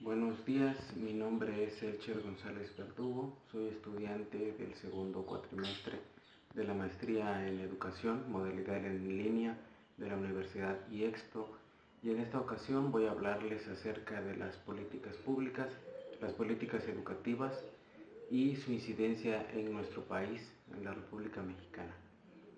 Buenos días, mi nombre es Elcher González Verdugo, soy estudiante del segundo cuatrimestre de la maestría en educación, modalidad en línea de la Universidad IEXPRO, y en esta ocasión voy a hablarles acerca de las políticas públicas, las políticas educativas y su incidencia en nuestro país, en la República Mexicana.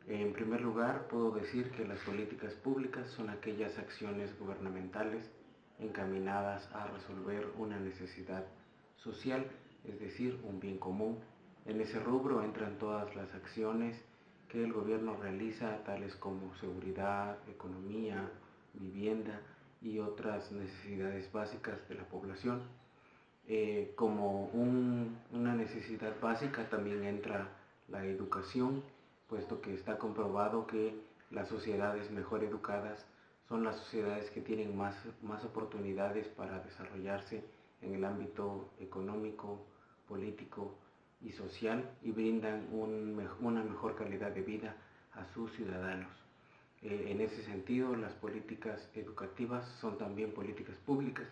En primer lugar, puedo decir que las políticas públicas son aquellas acciones gubernamentales encaminadas a resolver una necesidad social, es decir, un bien común. En ese rubro entran todas las acciones que el gobierno realiza, tales como seguridad, economía, vivienda y otras necesidades básicas de la población. Una necesidad básica también entra la educación, puesto que está comprobado que las sociedades mejor educadas son las sociedades que tienen más oportunidades para desarrollarse en el ámbito económico, político y social, y brindan una mejor calidad de vida a sus ciudadanos. En ese sentido, las políticas educativas son también políticas públicas,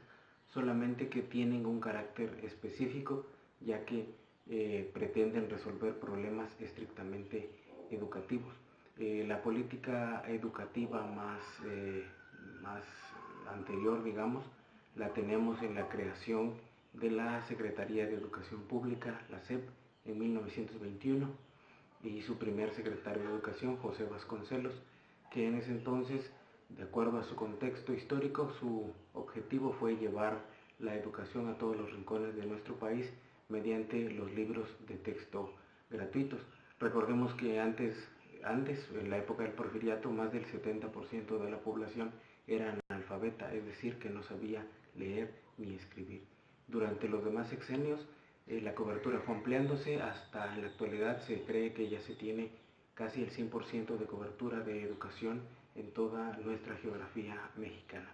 solamente que tienen un carácter específico, ya que pretenden resolver problemas estrictamente educativos. La política educativa más anterior, digamos, la tenemos en la creación de la Secretaría de Educación Pública, la SEP, en 1921, y su primer secretario de Educación, José Vasconcelos, que en ese entonces, de acuerdo a su contexto histórico, su objetivo fue llevar la educación a todos los rincones de nuestro país mediante los libros de texto gratuitos. Recordemos que antes, en la época del porfiriato, más del 70% de la población era analfabeta, es decir, que no sabía leer ni escribir. Durante los demás sexenios, la cobertura fue ampliándose, hasta en la actualidad se cree que ya se tiene casi el 100% de cobertura de educación en toda nuestra geografía mexicana.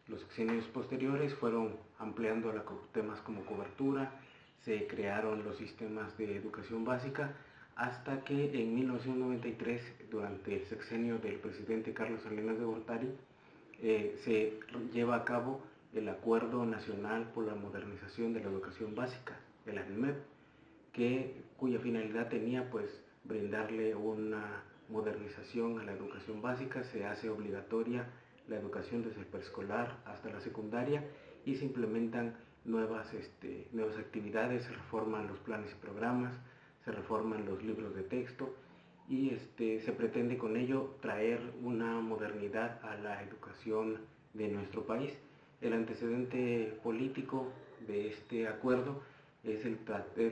Los sexenios posteriores fueron ampliando temas como cobertura, se crearon los sistemas de educación básica, hasta que en 1993, durante el sexenio del presidente Carlos Salinas de Gortari, se lleva a cabo el Acuerdo Nacional por la Modernización de la Educación Básica, el ANMEB, cuya finalidad tenía pues brindarle una modernización a la educación básica. Se hace obligatoria la educación desde el preescolar hasta la secundaria y se implementan nuevas actividades, se reforman los planes y programas, se reforman los libros de texto y se pretende con ello traer una modernidad a la educación de nuestro país. El antecedente político de este acuerdo es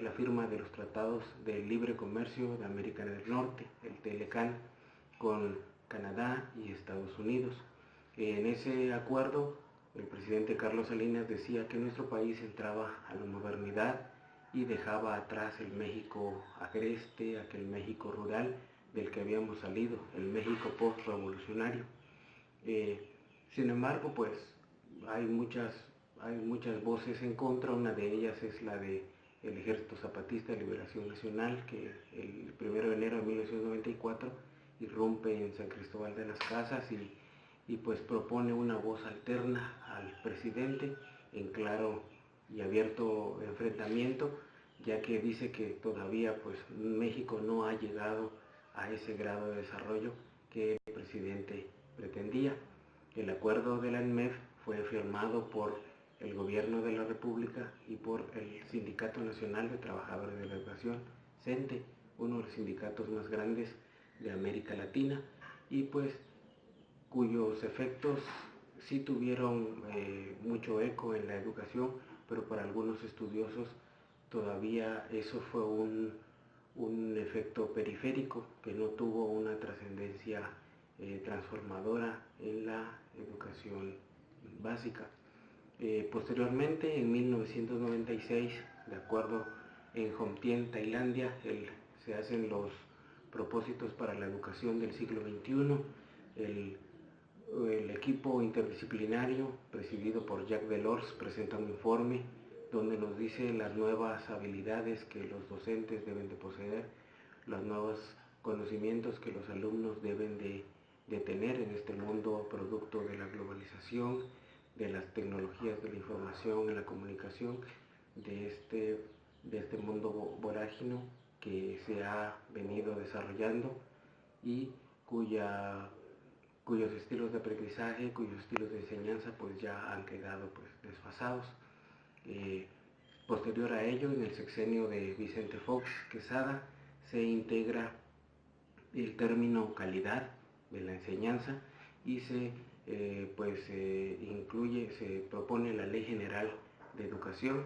la firma de los tratados de libre comercio de América del Norte, el TLCAN, con Canadá y Estados Unidos. En ese acuerdo, el presidente Carlos Salinas decía que nuestro país entraba a la modernidad y dejaba atrás el México agreste, aquel México rural del que habíamos salido, el México post-revolucionario. Sin embargo, pues hay muchas, hay muchas voces en contra. Una de ellas es la de el Ejército Zapatista de Liberación Nacional, que el 1 de enero de 1994 irrumpe en San Cristóbal de las Casas y pues propone una voz alterna al presidente en claro y abierto enfrentamiento, ya que dice que todavía pues México no ha llegado a ese grado de desarrollo que el presidente pretendía. El acuerdo de la ANMEF fue firmado por el Gobierno de la República y por el Sindicato Nacional de Trabajadores de la Educación, CENTE, uno de los sindicatos más grandes de América Latina, y pues cuyos efectos sí tuvieron mucho eco en la educación, pero para algunos estudiosos todavía eso fue un efecto periférico que no tuvo una trascendencia transformadora en la educación básica. Posteriormente, en 1996, de acuerdo en Jomtien, Tailandia, se hacen los propósitos para la educación del siglo XXI. El equipo interdisciplinario, presidido por Jacques Delors, presenta un informe donde nos dice las nuevas habilidades que los docentes deben de poseer, los nuevos conocimientos que los alumnos deben de tener en este mundo producto de la globalización, de las tecnologías de la información y la comunicación, de este mundo vorágino que se ha venido desarrollando y cuyos estilos de aprendizaje, cuyos estilos de enseñanza pues ya han quedado pues desfasados. Posterior a ello, en el sexenio de Vicente Fox Quesada, se integra el término calidad de la enseñanza y se propone la Ley General de Educación,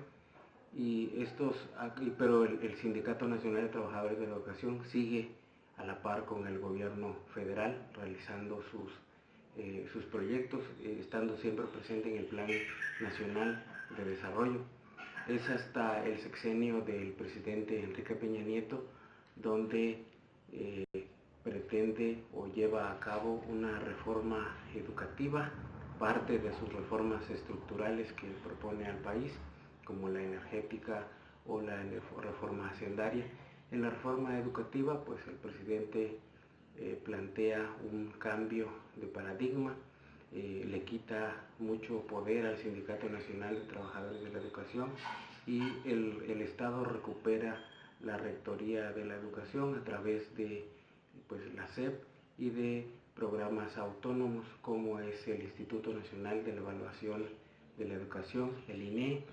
pero el Sindicato Nacional de Trabajadores de la Educación sigue a la par con el gobierno federal realizando sus proyectos, estando siempre presente en el Plan Nacional de Desarrollo. Es hasta el sexenio del presidente Enrique Peña Nieto donde pretende o lleva a cabo una reforma educativa, parte de sus reformas estructurales que propone al país, como la energética o la reforma hacendaria. En la reforma educativa, pues el presidente plantea un cambio de paradigma, le quita mucho poder al Sindicato Nacional de Trabajadores de la Educación y el Estado recupera la Rectoría de la Educación a través de la SEP y de programas autónomos como es el Instituto Nacional de la Evaluación de la Educación, el INE,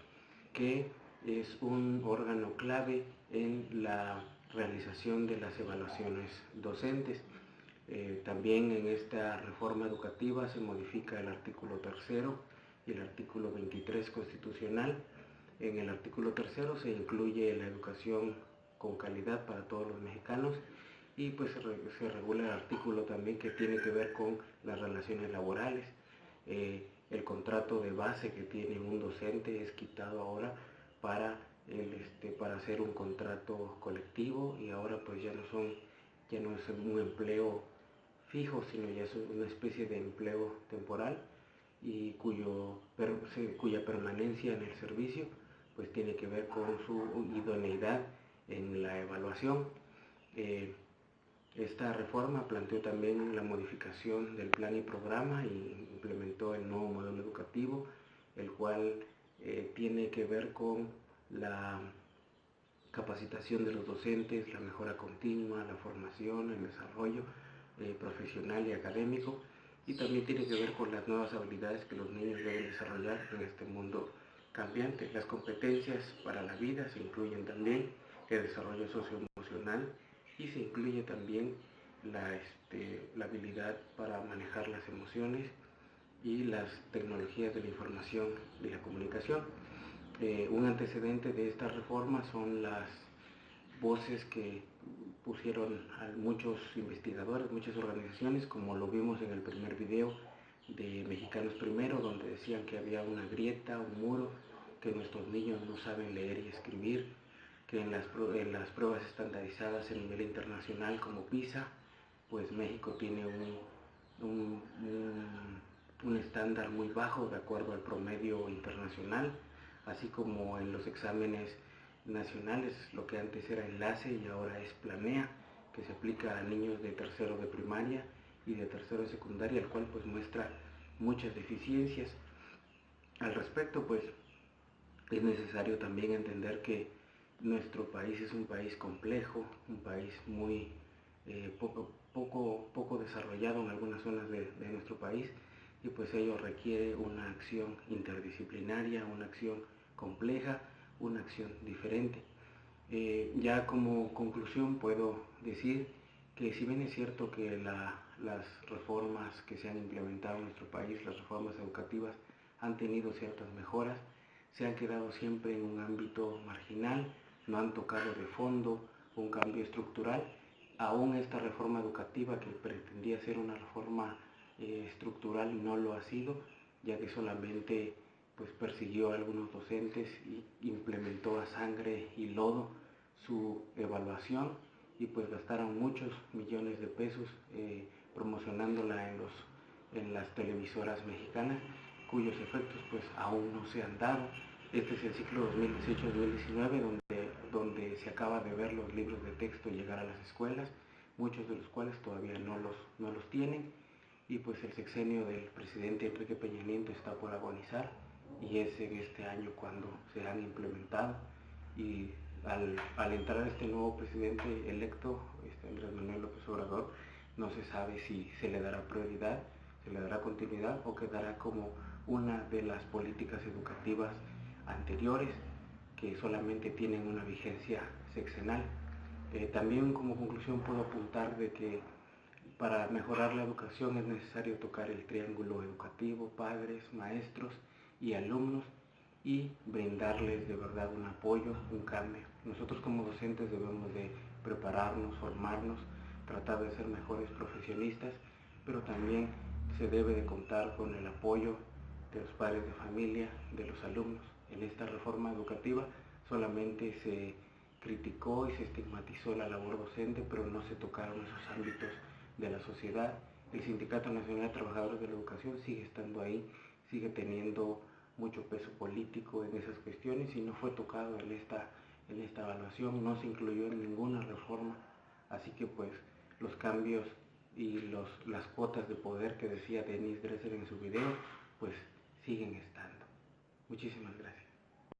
que es un órgano clave en la realización de las evaluaciones docentes. También en esta reforma educativa se modifica el artículo 3 y el artículo 23 constitucional. En el artículo 3 se incluye la educación con calidad para todos los mexicanos y pues se regula el artículo también que tiene que ver con las relaciones laborales. El contrato de base que tiene un docente es quitado ahora para hacer un contrato colectivo y ahora pues ya no es un empleo fijo, sino ya es una especie de empleo temporal y cuya permanencia en el servicio pues tiene que ver con su idoneidad en la evaluación. Esta reforma planteó también la modificación del plan y programa y implementó el nuevo modelo educativo, el cual tiene que ver con la capacitación de los docentes, la mejora continua, la formación, el desarrollo profesional y académico, y también tiene que ver con las nuevas habilidades que los niños deben desarrollar en este mundo cambiante. Las competencias para la vida se incluyen también el desarrollo socioemocional y se incluye también la habilidad para manejar las emociones y las tecnologías de la información y la comunicación. Un antecedente de esta reforma son las voces que pusieron a muchos investigadores, muchas organizaciones, como lo vimos en el primer video de Mexicanos Primero, donde decían que había una grieta, un muro, que nuestros niños no saben leer y escribir, que en las pruebas estandarizadas a nivel internacional como PISA, pues México tiene un estándar muy bajo de acuerdo al promedio internacional, así como en los exámenes nacionales, lo que antes era enlace y ahora es planea, que se aplica a niños de tercero de primaria y de tercero de secundaria, el cual pues muestra muchas deficiencias. Al respecto, pues es necesario también entender que nuestro país es un país complejo, un país muy poco desarrollado en algunas zonas de nuestro país, y pues ello requiere una acción interdisciplinaria, una acción compleja, una acción diferente. Ya como conclusión puedo decir que si bien es cierto que las reformas que se han implementado en nuestro país, las reformas educativas, han tenido ciertas mejoras, se han quedado siempre en un ámbito marginal, no han tocado de fondo un cambio estructural. Aún esta reforma educativa que pretendía ser una reforma estructural no lo ha sido, ya que solamente pues persiguió a algunos docentes y implementó a sangre y lodo su evaluación y pues gastaron muchos millones de pesos promocionándola en las televisoras mexicanas, cuyos efectos pues aún no se han dado. Este es el ciclo 2018-2019 donde se acaba de ver los libros de texto llegar a las escuelas, muchos de los cuales todavía no los tienen, y pues el sexenio del presidente Enrique Peña Nieto está por agonizar y es en este año cuando se han implementado. Y al entrar este nuevo presidente electo, Andrés Manuel López Obrador, no se sabe si se le dará prioridad, se le dará continuidad o quedará como una de las políticas educativas anteriores que solamente tienen una vigencia sexenal. También como conclusión puedo apuntar de que para mejorar la educación es necesario tocar el triángulo educativo, padres, maestros y alumnos, y brindarles de verdad un apoyo, un cambio. Nosotros como docentes debemos de prepararnos, formarnos, tratar de ser mejores profesionistas, pero también se debe de contar con el apoyo de los padres de familia, de los alumnos. En esta reforma educativa solamente se criticó y se estigmatizó la labor docente, pero no se tocaron esos ámbitos de la sociedad. El Sindicato Nacional de Trabajadores de la Educación sigue estando ahí, sigue teniendo mucho peso político en esas cuestiones y no fue tocado en esta evaluación, no se incluyó en ninguna reforma. Así que pues los cambios y las cuotas de poder que decía Denise Dresser en su video, pues siguen estando. Muchísimas gracias.